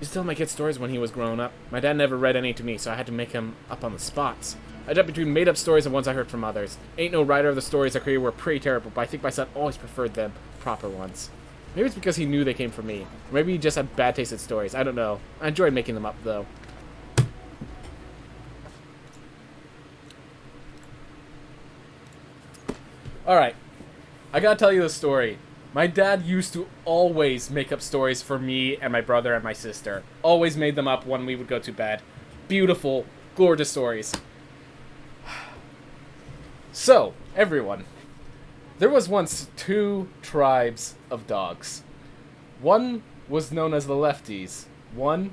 used to tell my kid stories when he was growing up. My dad never read any to me, so I had to make him up on the spots. I jumped between made-up stories and ones I heard from others. Ain't no writer of the stories I created were pretty terrible, but I think my son always preferred them proper ones. Maybe it's because he knew they came from me. Or maybe he just had bad taste in stories. I don't know. I enjoyed making them up, though. Alright. I gotta tell you the story. My dad used to always make up stories for me and my brother and my sister. Always made them up when we would go to bed. Beautiful, gorgeous stories. So, everyone. There was once 2 tribes of dogs. One was known as the Lefties. One,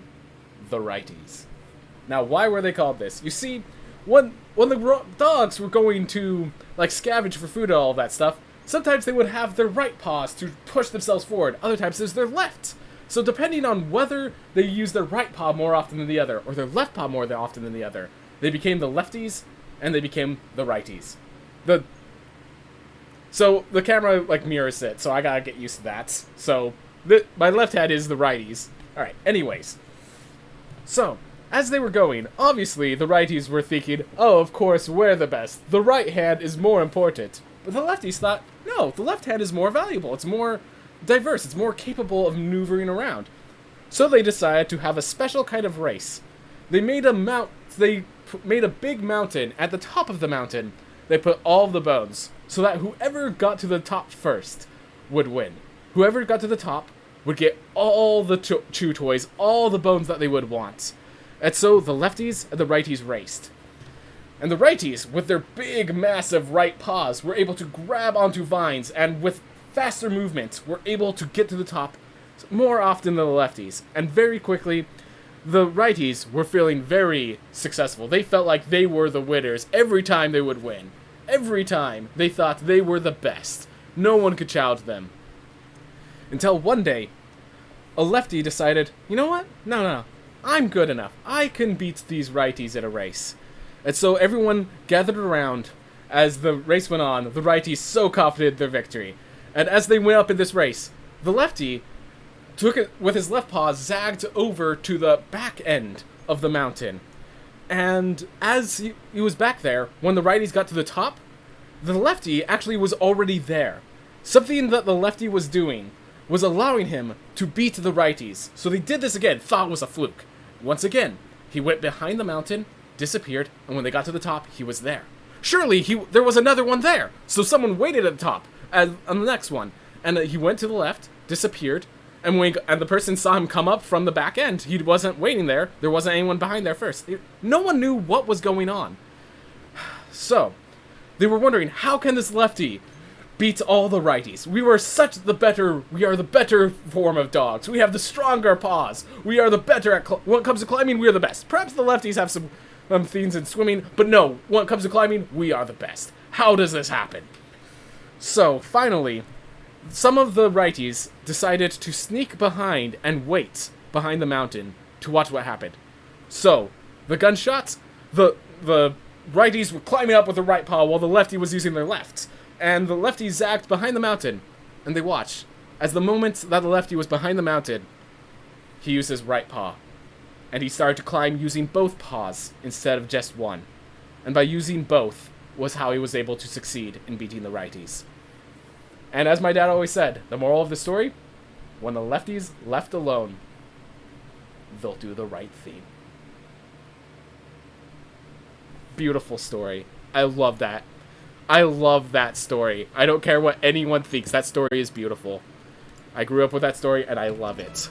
the Righties. Now, why were they called this? You see, when the dogs were going to, like, scavenge for food and all that stuff, sometimes they would have their right paws to push themselves forward. Other times, there's their left. So depending on whether they use their right paw more often than the other, or their left paw more often than the other, they became the Lefties, and they became the Righties. So the camera, like, mirrors it, so I gotta get used to that. So, my left hand is the Righties. Alright, anyways. So, as they were going, obviously the Righties were thinking, oh, of course, we're the best. The right hand is more important. But the Lefties thought, no, the left hand is more valuable. It's more diverse. It's more capable of maneuvering around. So they decided to have a special kind of race. They made a big mountain. At the top of the mountain, they put all of the bones, so that whoever got to the top first would win. Whoever got to the top would get all the chew toys, all the bones that they would want. And so the Lefties and the Righties raced. And the Righties, with their big, massive right paws, were able to grab onto vines, and with faster movements, were able to get to the top more often than the Lefties. And very quickly, the Righties were feeling very successful. They felt like they were the winners every time they would win. Every time they thought they were the best. No one could challenge them. Until one day, a Lefty decided, you know what? No. I'm good enough. I can beat these Righties in a race. And so everyone gathered around as the race went on, the Righties so confident in their victory. And as they went up in this race, the Lefty took it with his left paw, zagged over to the back end of the mountain. And as he was back there, when the Righties got to the top, the Lefty actually was already there. Something that the Lefty was doing was allowing him to beat the Righties. So they did this again, thought it was a fluke. Once again, he went behind the mountain, disappeared, and when they got to the top, he was there. Surely there was another one there, so someone waited at the top, on the next one. And he went to the left, disappeared, and the person saw him come up from the back end. He wasn't waiting there. There wasn't anyone behind there first. No one knew what was going on. So, they were wondering, how can this Lefty beat all the Righties? We are the better form of dogs. We have the stronger paws. We are the better at, when it comes to climbing, we are the best. Perhaps the Lefties have some things in swimming, but no, when it comes to climbing, we are the best. How does this happen? So, finally, some of the Righties decided to sneak behind and wait behind the mountain to watch what happened. So, the gunshots, the Righties were climbing up with their right paw while the Lefty was using their left. And the Lefty zagged behind the mountain, and they watched. As the moment that the Lefty was behind the mountain, he used his right paw. And he started to climb using both paws instead of just one. And by using both was how he was able to succeed in beating the Righties. And as my dad always said, the moral of the story, when the Lefties left alone, they'll do the right thing. Beautiful story. I love that. I love that story. I don't care what anyone thinks. That story is beautiful. I grew up with that story, and I love it.